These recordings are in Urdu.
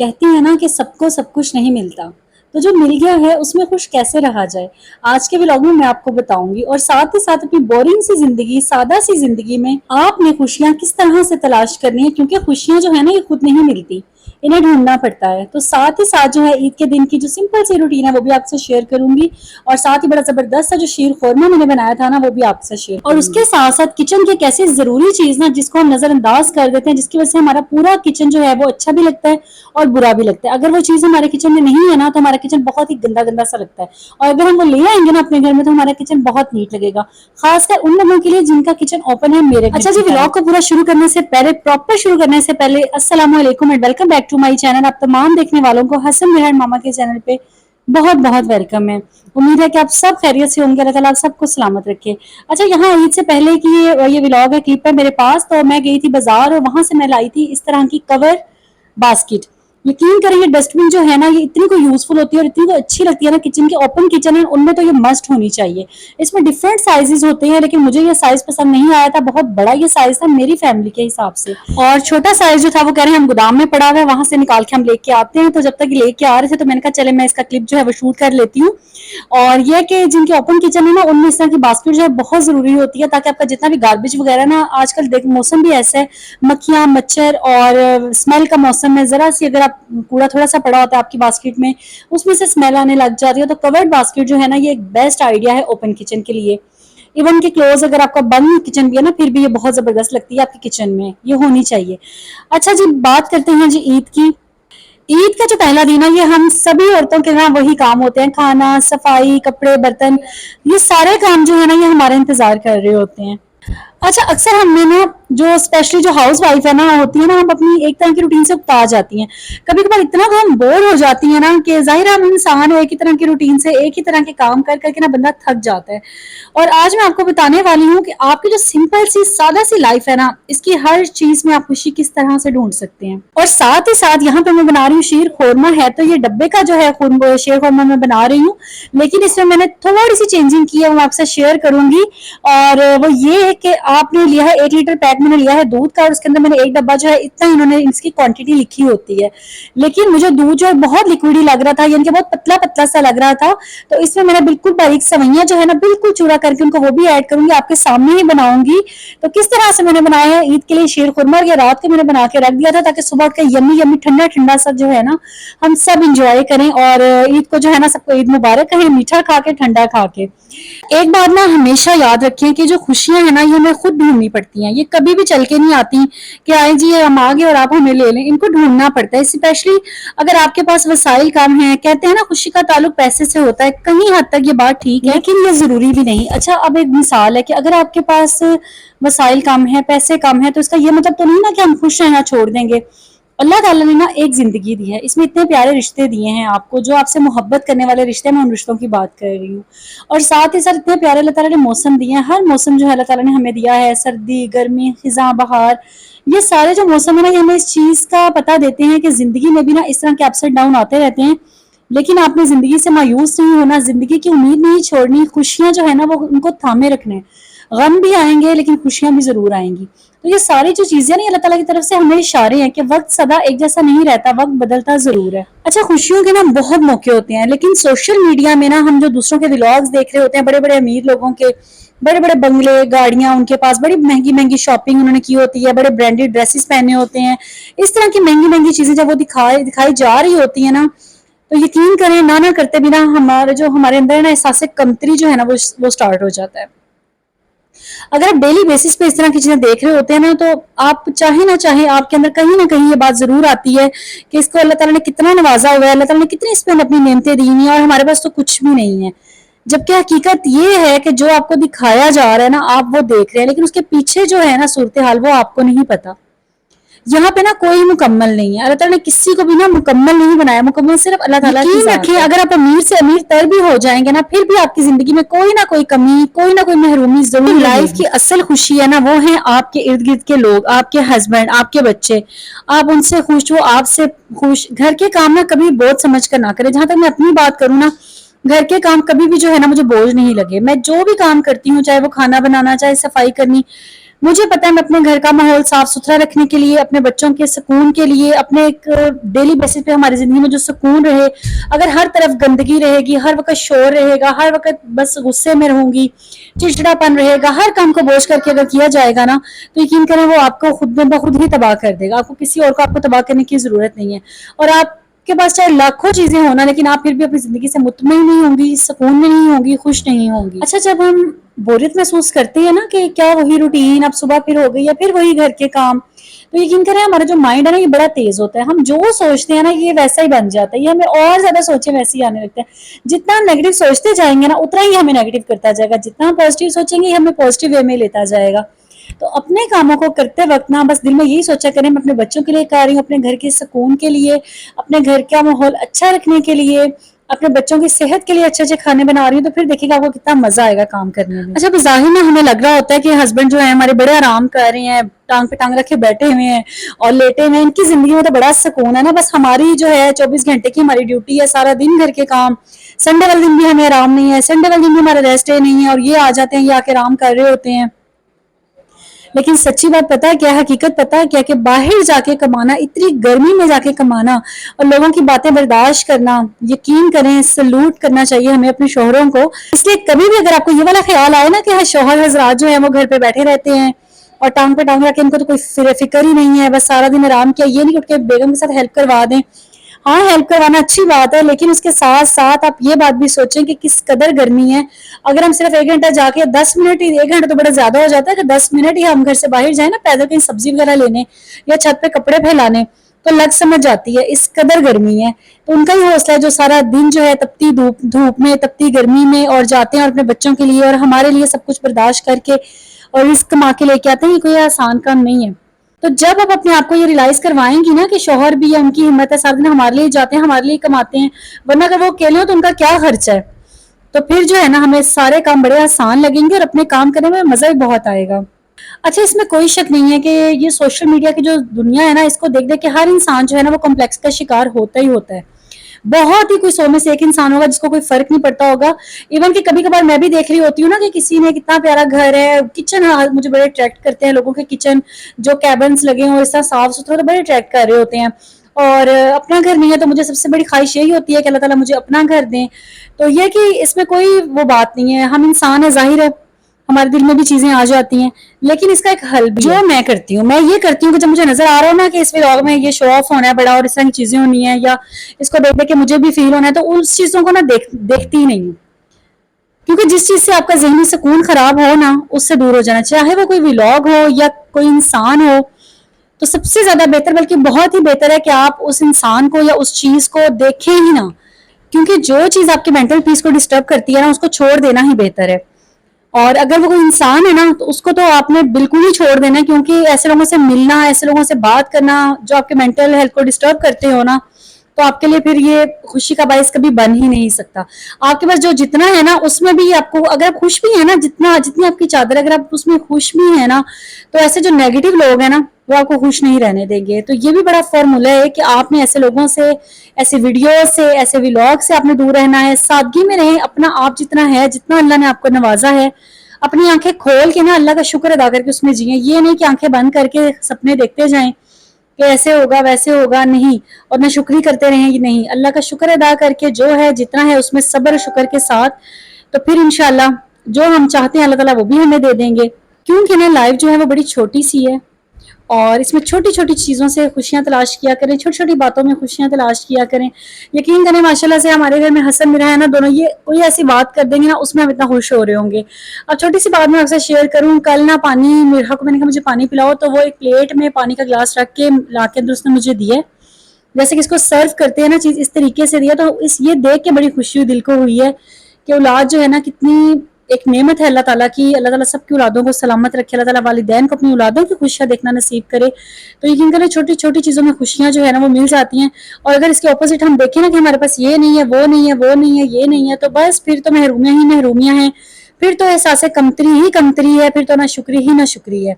کہتی ہیں نا کہ سب کو سب کچھ نہیں ملتا، تو جو مل گیا ہے اس میں خوش کیسے رہا جائے، آج کے ولاگ میں آپ کو بتاؤں گی، اور ساتھ ہی ساتھ اپنی بورنگ سی زندگی، سادہ سی زندگی میں آپ نے خوشیاں کس طرح سے تلاش کرنی ہے، کیونکہ خوشیاں جو ہے نا یہ خود نہیں ملتی، انہیں ڈھونڈنا پڑتا ہے۔ تو ساتھ ہی ساتھ جو ہے عید کے دن کی جو سمپل سی روٹین ہے وہ بھی آپ سے شیئر کروں گی، اور ساتھ ہی بڑا زبردست سا جو شیر خورما میں نے بنایا تھا نا وہ بھی آپ سے شیئر کروں گی۔ اور اس کے ساتھ ساتھ کچن کی ایک ایسی ضروری چیز نا جس کو ہم نظر انداز کر دیتے ہیں، جس کی وجہ سے ہمارا پورا کچن جو ہے وہ اچھا بھی لگتا ہے اور برا بھی لگتا ہے۔ اگر وہ چیز ہمارے کچن میں نہیں ہے نا تو ہمارا کچن بہت ہی گندا گندا سا لگتا ہے، اور اگر ہم وہ لے آئیں گے نا اپنے گھر میں تو ہمارا کچن بہت نیٹ لگے گا، خاص کر ان لوگوں کے لیے جن کا کچن اوپن ہے، میرے اچھا جی ولاگ کو پورا شروع کرنے سے پہلے، پراپر شروع کرنے سے پہلے، السلام علیکم and welcome back to my channel. آپ تمام دیکھنے والوں کو حسن مہر ماما کے چینل پہ بہت بہت ویلکم ہے۔ امید ہے کہ آپ سب خیریت سے ہوں گے، اللہ تعالیٰ آپ سب کو سلامت رکھے۔ اچھا، یہاں عید سے پہلے کی یہ ولاگ ہے، کلپ ہے میرے پاس، تو میں گئی تھی بازار اور وہاں سے میں لائی تھی اس طرح کی کور باسکٹ۔ یقین کریں یہ ڈسٹ بن جو ہے نا یہ اتنی کو یوزفل ہوتی ہے اور اتنی کو اچھی لگتی ہے نا، کچن کے اوپن کچن ہے ان میں تو یہ مسٹ ہونی چاہیے۔ اس میں ڈفرینٹ سائزز ہوتے ہیں لیکن مجھے یہ سائز پسند نہیں آیا تھا، بہت بڑا یہ سائز تھا میری فیملی کے حساب سے، اور چھوٹا سائز جو تھا وہ کہہ رہے ہیں ہم گودام میں پڑا ہوا ہے وہاں سے نکال کے ہم لے کے آتے ہیں، تو جب تک لے کے آ رہے تھے تو میں نے کہا چلے میں اس کا کلپ جو ہے وہ شوٹ کر لیتی ہوں۔ اور یہ کہ جن کے اوپن کچن ہے نا ان میں اس طرح کی باسکٹ جو ہے بہت ضروری ہوتی ہے، تاکہ آپ کا جتنا بھی گاربیج وغیرہ نا، آج کل دیکھ موسم بھی ایسا ہے، مکھیاں مچھر اور اسمیل کا موسم ہے، ذرا سی اگر آپ کوڑا تھوڑا سا پڑا ہوتا ہے آپ کی باسکٹ میں اس میں سے اسمیل آنے لگ جاتی ہے، تو کورڈ باسکٹ جو ہے نا یہ ایک بیسٹ آئیڈیا ہے اوپن کچن کے لیے۔ ایون کہ کلوز اگر آپ کا بند کچن بھی ہے نا پھر بھی یہ بہت زبردست لگتی ہے آپ کے کچن میں، یہ ہونی چاہیے۔ اچھا جی، بات کرتے ہیں جی عید کی۔ عید کا جو پہلا دن ہے یہ ہم سبھی عورتوں کے نا وہی کام ہوتے ہیں، کھانا، صفائی، کپڑے، برتن، یہ سارے کام جو ہے نا یہ ہمارا انتظار کر رہے ہوتے ہیں۔ اچھا، اکثر ہم نے نا جو اسپیشلی جو ہاؤس وائف ہے نا ہوتی ہے نا، ہم اپنی ایک طرح کی روٹین سے اکتا جاتی ہیں، کبھی کبھار اتنا تو ہم بور ہو جاتی ہیں نا کہ ظاہر ہم انسان ایک ہی طرح کی روٹین سے ایک ہی طرح کے کام کر کر کے نا بندہ تھک جاتا ہے۔ اور آج میں آپ کو بتانے والی ہوں کہ آپ کی جو سمپل سی سادہ سی لائف ہے نا اس کی ہر چیز میں آپ خوشی کس طرح سے ڈھونڈ سکتے ہیں۔ اور ساتھ ہی ساتھ یہاں پہ میں بنا رہی ہوں شیر خورما، ہے تو یہ ڈبے کا جو ہے شیر خورما میں بنا رہی ہوں، لیکن اس میں نے تھوڑی سی چینجنگ کی ہے، وہ آپ سے شیئر کروں گی۔ اور وہ یہ ہے کہ آپ نے لیا ہے 1 لیٹر پیک میں نے لیا ہے دودھ کا، اور اس کے اندر میں نے ایک ڈبہ جو ہے اتنا انہوں نے اس کی کوانٹٹی لکھی ہوتی ہے، لیکن مجھے دودھ جو ہے بہت لکوڈی لگ رہا تھا، یعنی کہ بہت پتلا پتلا سا لگ رہا تھا، تو اس میں نے بالکل باریک سوئیاں جو ہے نا بالکل چورا کر کے ان کو وہ بھی ایڈ کروں گی، آپ کے سامنے ہی بناؤں گی۔ تو کس طرح سے میں نے بنایا ہے عید کے لیے شیر خورما، اور یہ رات کو میں نے بنا کے رکھ دیا تھا تاکہ صبح اٹھ کے یمی یمی ٹھنڈا ٹھنڈا سا جو ہے نا ہم سب انجوائے کریں، اور عید کو جو ہے نا سب کو عید مبارک کہیں، میٹھا کھا کے ٹھنڈا کھا کے۔ ایک بات نا ہمیشہ یاد رکھیں کہ جو خوشیاں ہیں نا یہ ہمیں خود ڈھونڈنی پڑتی ہیں، یہ کبھی بھی چل کے نہیں آتی کہ آئے جی ہم آگے اور آپ ہمیں لے لیں، ان کو ڈھونڈنا پڑتا ہے، اسپیشلی اگر آپ کے پاس وسائل کم ہیں۔ کہتے ہیں نا خوشی کا تعلق پیسے سے ہوتا ہے، کہیں حد تک یہ بات ٹھیک ہے لیکن یہ ضروری بھی نہیں۔ اچھا، اب ایک مثال ہے کہ اگر آپ کے پاس وسائل کم ہیں، پیسے کم ہیں، تو اس کا یہ مطلب تو نہیں نا کہ ہم خوش رہنا چھوڑ دیں گے۔ اللہ تعالیٰ نے نا ایک زندگی دی ہے، اس میں اتنے پیارے رشتے دیے ہیں آپ کو، جو آپ سے محبت کرنے والے رشتے، میں ان رشتوں کی بات کر رہی ہوں، اور ساتھ ہی ساتھ اتنے پیارے اللہ تعالیٰ نے موسم دیے ہیں، ہر موسم جو ہے اللہ تعالیٰ نے ہمیں دیا ہے، سردی، گرمی، خزاں، بہار، یہ سارے جو موسم ہے نا یہ ہمیں اس چیز کا پتہ دیتے ہیں کہ زندگی میں بھی نا اس طرح کے اپس اینڈ ڈاؤن آتے رہتے ہیں، لیکن آپ نے زندگی سے مایوس نہیں ہونا، زندگی کی امید نہیں چھوڑنی، خوشیاں جو ہے نا وہ ان کو تھامے رکھنے، غم بھی آئیں گے لیکن خوشیاں بھی ضرور آئیں گی۔ تو یہ ساری جو چیزیں نا اللہ تعالیٰ کی طرف سے ہمیں اشارے ہیں کہ وقت سدا ایک جیسا نہیں رہتا، وقت بدلتا ضرور ہے۔ اچھا، خوشیوں کے نا بہت موقع ہوتے ہیں، لیکن سوشل میڈیا میں نا ہم جو دوسروں کے ولاگز دیکھ رہے ہوتے ہیں، بڑے بڑے امیر لوگوں کے بڑے بڑے بنگلے، گاڑیاں، ان کے پاس بڑی مہنگی مہنگی شاپنگ انہوں نے کی ہوتی ہے، بڑے برانڈیڈ ڈریسز پہنے ہوتے ہیں، اس طرح کی مہنگی مہنگی چیزیں جب وہ دکھائی جا رہی ہوتی ہیں نا، تو یقین کریں نہ کرتے بھی نا ہمارے اندر نا احساس کمتری جو ہے نا وہ سٹارٹ ہو جاتا ہے۔ اگر آپ ڈیلی بیسس پہ اس طرح کی چیزیں دیکھ رہے ہوتے ہیں نا، تو آپ چاہیں نہ چاہیں آپ کے اندر کہیں نہ کہیں یہ بات ضرور آتی ہے کہ اس کو اللہ تعالیٰ نے کتنا نوازا ہوا ہے، اللہ تعالیٰ نے کتنی اس پہ اپنی نعمتیں دی ہیں، اور ہمارے پاس تو کچھ بھی نہیں ہے۔ جبکہ حقیقت یہ ہے کہ جو آپ کو دکھایا جا رہا ہے نا آپ وہ دیکھ رہے ہیں، لیکن اس کے پیچھے جو ہے نا صورتحال وہ آپ کو نہیں پتا۔ یہاں پہ نا کوئی مکمل نہیں ہے، اللہ تعالیٰ نے کسی کو بھی نا مکمل نہیں بنایا، مکمل صرف اللہ تعالیٰ کی ذات ہے۔ اگر آپ امیر سے امیر تر بھی ہو جائیں گے نا پھر بھی آپ کی زندگی میں کوئی نہ کوئی کمی، کوئی نہ کوئی محرومی ضرور۔ لائف کی اصل خوشی ہے نا وہ ہیں آپ کے ارد گرد کے لوگ، آپ کے ہسبینڈ، آپ کے بچے، آپ ان سے خوش، وہ آپ سے خوش۔ گھر کے کام نا کبھی بوجھ سمجھ کر نہ کریں، جہاں تک میں اپنی بات کروں نا گھر کے کام کبھی بھی جو ہے نا مجھے بوجھ نہیں لگے، میں جو بھی کام کرتی ہوں چاہے وہ کھانا بنانا، چاہے صفائی کرنی، مجھے پتا ہے میں اپنے گھر کا ماحول صاف ستھرا رکھنے کے لیے، اپنے بچوں کے سکون کے لیے، اپنے ایک ڈیلی بیسس پہ ہماری زندگی میں جو سکون رہے، اگر ہر طرف گندگی رہے گی، ہر وقت شور رہے گا، ہر وقت بس غصے میں رہوں گی، چڑچڑا پن رہے گا، ہر کام کو بوجھ کر کے اگر کیا جائے گا نا، تو یقین کریں وہ آپ کو خود بخود ہی تباہ کر دے گا. آپ کو کسی اور کو آپ کو تباہ کرنے کی ضرورت نہیں ہے. اور آپ کے پاس چاہے لاکھوں چیزیں ہونا، لیکن آپ پھر بھی اپنی زندگی سے مطمئن نہیں ہوں گی، سکون میں نہیں ہوں گی، خوش نہیں ہوں گی. اچھا، جب ہم بوریت محسوس کرتے ہیں نا کہ کیا وہی روٹین اب صبح پھر ہو گئی یا پھر وہی گھر کے کام، تو یقین کریں ہمارا جو مائنڈ ہے نا یہ بڑا تیز ہوتا ہے. ہم جو سوچتے ہیں نا یہ ویسا ہی بن جاتا ہے، یہ ہمیں اور زیادہ سوچیں ویسے ہی آنے لگتا ہے. جتنا ہم نیگیٹو سوچتے جائیں گے نا اتنا ہی ہمیں نیگیٹو کرتا جائے گا، جتنا ہم پازیٹیو سوچیں گے یہ ہمیں پازیٹیو وے میں لیتا جائے گا. تو اپنے کاموں کو کرتے وقت نا بس دل میں یہی سوچا کریں میں اپنے بچوں کے لیے کر رہی ہوں، اپنے گھر کے سکون کے لیے، اپنے گھر کا ماحول اچھا رکھنے کے لیے، اپنے بچوں کی صحت کے لیے اچھے اچھے کھانے بنا رہی ہوں. تو پھر دیکھیے گا آپ کو کتنا مزہ آئے گا کام کرنے میں. اچھا، بظاہر میں ہمیں لگ رہا ہوتا ہے کہ ہسبینڈ جو ہے ہمارے بڑے آرام کر رہے ہیں، ٹانگ پہ ٹانگ رکھے بیٹھے ہوئے ہیں اور لیٹے ہوئے ہیں، ان کی زندگی میں تو بڑا سکون ہے نا. بس ہماری جو ہے 24 گھنٹے کی ہماری ڈیوٹی ہے، سارا دن گھر کے کام، سنڈے والے دن بھی ہمیں آرام نہیں ہے، سنڈے والے دن بھی ہمارا ریسٹ ڈے نہیں ہے، اور یہ آ جاتے ہیں یہ آ کے آرام کر رہے ہوتے ہیں. لیکن سچی بات پتا ہے کیا، حقیقت پتا ہے کیا، کہ باہر جا کے کمانا، اتنی گرمی میں جا کے کمانا اور لوگوں کی باتیں برداشت کرنا، یقین کریں سلوٹ کرنا چاہیے ہمیں اپنے شوہروں کو. اس لیے کبھی بھی اگر آپ کو یہ والا خیال آئے نا کہ شوہر حضرات جو ہیں وہ گھر پہ بیٹھے رہتے ہیں اور ٹانگ پہ ٹانگ رکھ کے ان کو تو کوئی فکر ہی نہیں ہے، بس سارا دن آرام کیا، یہ نہیں اٹھ کے بیگم کے ساتھ ہیلپ کروا دیں. ہاں ہیلپ کروانا اچھی بات ہے، لیکن اس کے ساتھ ساتھ آپ یہ بات بھی سوچیں کہ کس قدر گرمی ہے. اگر ہم صرف 1 گھنٹہ جا کے 10 منٹ ہی، 1 گھنٹہ تو بڑا زیادہ ہو جاتا ہے کہ 10 منٹ ہی ہم گھر سے باہر جائیں نا پیدل کہیں سبزی وغیرہ لینے یا چھت پہ کپڑے پھیلانے، تو لگ سمجھ جاتی ہے اس قدر گرمی ہے. تو ان کا ہی حوصلہ ہے جو سارا دن جو ہے تپتی دھوپ میں، تپتی گرمی میں اور جاتے ہیں اور اپنے بچوں کے لیے اور ہمارے لیے سب کچھ برداشت کر کے اور رزق کما کے لے کے آتے ہیں. یہ کوئی آسان کام نہیں ہے. تو جب آپ اپنے آپ کو یہ ریلائز کروائیں گی نا کہ شوہر بھی ہے، ان کی ہمت ہے، سارا دن ہمارے لیے جاتے ہیں، ہمارے لیے کماتے ہیں، ورنہ اگر وہ اکیلے ہو تو ان کا کیا خرچہ ہے، تو پھر جو ہے نا ہمیں سارے کام بڑے آسان لگیں گے اور اپنے کام کرنے میں مزہ بھی بہت آئے گا. اچھا، اس میں کوئی شک نہیں ہے کہ یہ سوشل میڈیا کی جو دنیا ہے نا اس کو دیکھ دیکھ کے ہر انسان جو ہے نا وہ کمپلیکس کا شکار ہوتا ہی ہوتا ہے. بہت ہی کوئی 100 میں سے ایک انسان ہوگا جس کو کوئی فرق نہیں پڑتا ہوگا. ایون کہ کبھی کبھار میں بھی دیکھ رہی ہوتی ہوں نا کہ کسی نے کتنا پیارا گھر ہے، کچن مجھے بڑے اٹریکٹ کرتے ہیں لوگوں کے کچن جو کیبنز لگے ہوں اس طرح صاف ستھرا، تو بڑے اٹریکٹ کر رہے ہوتے ہیں. اور اپنا گھر نہیں ہے تو مجھے سب سے بڑی خواہش یہی ہوتی ہے کہ اللہ تعالیٰ مجھے اپنا گھر دیں. تو یہ کہ اس میں کوئی وہ بات نہیں ہے، ہم انسان ہیں، ظاہر ہے ہمارے دل میں بھی چیزیں آ جاتی ہیں، لیکن اس کا ایک حل بھی جو میں کرتی ہوں. میں یہ کرتی ہوں کہ جب مجھے نظر آ رہا ہو نا کہ اس ولاگ میں یہ شو آف ہونا ہے بڑا اور اس طرح کی چیزیں ہونی ہے یا اس کو دیکھ دیکھ کے مجھے بھی فیل ہونا ہے، تو اس چیزوں کو نا دیکھتی ہی نہیں ہوں. کیونکہ جس چیز سے آپ کا ذہنی سکون خراب ہو نا اس سے دور ہو جانا، چاہے وہ کوئی ولاگ ہو یا کوئی انسان ہو. تو سب سے زیادہ بہتر، بلکہ بہت ہی بہتر ہے کہ آپ اس انسان کو یا اس چیز کو دیکھیں ہی نہ، کیونکہ جو چیز آپ کے مینٹل پیس کو ڈسٹرب کرتی ہے نا اس کو چھوڑ دینا ہی بہتر ہے. اور اگر وہ کوئی انسان ہے نا تو اس کو تو آپ نے بالکل ہی چھوڑ دینا ہے، کیونکہ ایسے لوگوں سے ملنا، ایسے لوگوں سے بات کرنا جو آپ کے مینٹل ہیلتھ کو ڈسٹرب کرتے ہو نا، تو آپ کے لیے پھر یہ خوشی کا باعث کبھی بن ہی نہیں سکتا. آپ کے پاس جو جتنا ہے نا اس میں بھی آپ کو، اگر آپ خوش بھی ہیں نا، جتنی آپ کی چادر اگر آپ اس میں خوش بھی ہیں نا، تو ایسے جو نیگیٹو لوگ ہیں نا وہ آپ کو خوش نہیں رہنے دیں گے. تو یہ بھی بڑا فارمولا ہے کہ آپ نے ایسے لوگوں سے، ایسے ویڈیوز سے، ایسے ولاگ سے آپ نے دور رہنا ہے. سادگی میں رہیں، اپنا آپ جتنا ہے، جتنا اللہ نے آپ کو نوازا ہے، اپنی آنکھیں کھول کے نا اللہ کا شکر ادا کر کے اس میں جئیں. یہ نہیں کہ آنکھیں بند کر کے سپنے دیکھتے جائیں کہ ایسے ہوگا ویسے ہوگا، نہیں، اور نہ شکری کرتے رہیں. نہیں، اللہ کا شکر ادا کر کے جو ہے جتنا ہے اس میں صبر شکر کے ساتھ، تو پھر انشاءاللہ جو ہم چاہتے ہیں اللہ تعالیٰ وہ بھی ہمیں دے دیں گے. کیونکہ نا لائف جو ہے وہ بڑی چھوٹی سی ہے اور اس میں چھوٹی چھوٹی چیزوں سے خوشیاں تلاش کیا کریں، چھوٹی چھوٹی باتوں میں خوشیاں تلاش کیا کریں. یقین کریں ماشاءاللہ سے ہمارے گھر میں حسن میرا ہے نا، دونوں یہ کوئی ایسی بات کر دیں گے نا اس میں ہم اتنا خوش ہو رہے ہوں گے. اب چھوٹی سی بات میں آپ سے شیئر کروں، کل نا پانی میرا کو، میں نے کہا مجھے پانی پلاؤ، تو وہ ایک پلیٹ میں پانی کا گلاس رکھ کے لا کے اندر اس نے مجھے دیا، جیسے کہ اس کو سرو کرتے ہیں نا چیز اس طریقے سے دیا. تو یہ دیکھ کے بڑی خوشی ہوئی، دل کو ہوئی ہے کہ اولاد جو ہے نا کتنی ایک نعمت ہے اللہ تعالیٰ کی. اللہ تعالیٰ سب کی اولادوں کو سلامت رکھے، اللہ تعالیٰ والدین کو اپنی اولادوں کی خوشیاں دیکھنا نصیب کرے. تو یقین کریں چھوٹی چھوٹی چیزوں میں خوشیاں جو ہے نا وہ مل جاتی ہیں. اور اگر اس کے اپوزٹ ہم دیکھیں نا کہ ہمارے پاس یہ نہیں ہے، وہ نہیں ہے، وہ نہیں ہے، یہ نہیں ہے، تو بس پھر تو محرومیاں ہی محرومیاں ہیں، پھر تو احساس کمتری ہی کمتری ہے، پھر تو نہ شکری ہی نہ شکری ہے،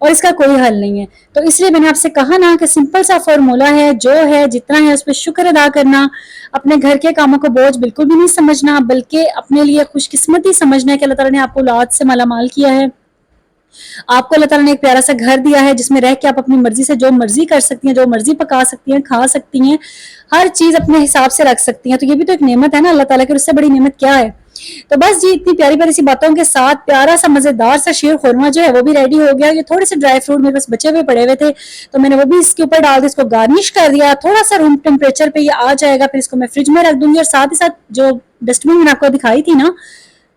اور اس کا کوئی حل نہیں ہے. تو اس لیے میں نے آپ سے کہا نا کہ سمپل سا فارمولا ہے، جو ہے جتنا ہے اس پہ شکر ادا کرنا، اپنے گھر کے کاموں کو بوجھ بالکل بھی نہیں سمجھنا، بلکہ اپنے لیے خوش قسمتی سمجھنا ہے کہ اللہ تعالیٰ نے آپ کو اولاد سے مالا مال کیا ہے. آپ کو اللہ تعالیٰ نے ایک پیارا سا گھر دیا ہے جس میں رہ کے آپ اپنی مرضی سے جو مرضی کر سکتی ہیں، جو مرضی پکا سکتی ہیں، کھا سکتی ہیں، ہر چیز اپنے حساب سے رکھ سکتی ہیں. تو یہ بھی تو ایک نعمت ہے نا اللہ تعالیٰ کی، اس سے بڑی نعمت کیا ہے. تو بس جی اتنی پیاری پیاری سی باتوں کے ساتھ پیارا سا مزیدار سا شیر خورما جو ہے وہ بھی ریڈی ہو گیا. یہ تھوڑے سے ڈرائی فروٹ میرے پاس بچے ہوئے پڑے ہوئے تھے تو میں نے وہ بھی اس کے اوپر ڈال دیا، اس کو گارنش کر دیا. تھوڑا سا روم ٹیمپریچر پہ یہ آ جائے گا، پھر اس کو میں فریج میں رکھ دوں گی. اور ساتھ ہی ساتھ جو ڈسٹ بین میں نے آپ کو دکھائی تھی نا،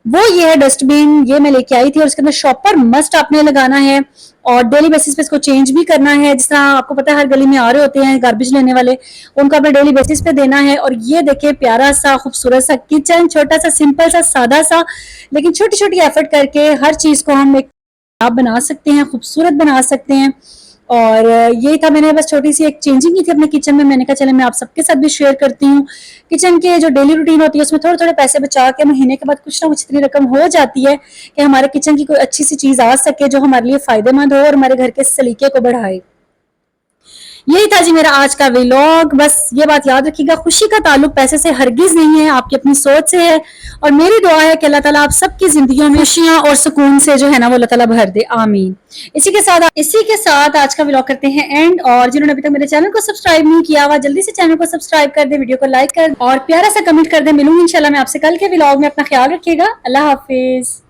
وہ یہ ہے ڈسٹ بین، یہ میں لے کے آئی تھی. اور اس کے اندر شاپر مسٹ آپ نے لگانا ہے اور ڈیلی بیسس پہ اس کو چینج بھی کرنا ہے. جس طرح آپ کو پتا ہے ہر گلی میں آ رہے ہوتے ہیں گاربیج لینے والے، ان کو اپنے ڈیلی بیسس پہ دینا ہے. اور یہ دیکھیں پیارا سا خوبصورت سا کچن، چھوٹا سا سمپل سا سادہ سا، لیکن چھوٹی چھوٹی ایفرٹ کر کے ہر چیز کو ہم ایک آپ بنا سکتے ہیں، خوبصورت بنا سکتے ہیں. اور یہی تھا، میں نے بس چھوٹی سی ایک چینجنگ کی تھی اپنے کچن میں. میں نے کہا چلے میں آپ سب کے ساتھ بھی شیئر کرتی ہوں. کچن کے جو ڈیلی روٹین ہوتی ہے اس میں تھوڑے تھوڑے پیسے بچا کے مہینے کے بعد کچھ نہ کچھ اتنی رقم ہو جاتی ہے کہ ہمارے کچن کی کوئی اچھی سی چیز آ سکے جو ہمارے لیے فائدے مند ہو اور ہمارے گھر کے سلیقے کو بڑھائے. یہی تھا جی میرا آج کا ویلاگ. بس یہ بات یاد رکھیے گا، خوشی کا تعلق پیسے سے ہرگز نہیں ہے، آپ کی اپنی سوچ سے ہے. اور میری دعا ہے کہ اللہ تعالیٰ آپ سب کی زندگیوں میں خوشیاں اور سکون سے جو ہے نا وہ اللہ تعالیٰ بھر دے. آمین. اسی کے ساتھ آج کا ویلاگ کرتے ہیں اینڈ. اور جنہوں نے ابھی تک میرے چینل کو سبسکرائب نہیں کیا ہوا جلدی سے چینل کو سبسکرائب کر دیں، ویڈیو کو لائک کر دیں اور پیارا سا کمنٹ کر دیں. ملوں گی انشاءاللہ میں آپ سے کل کے ویلاگ میں. اپنا خیال رکھیے گا. اللہ حافظ.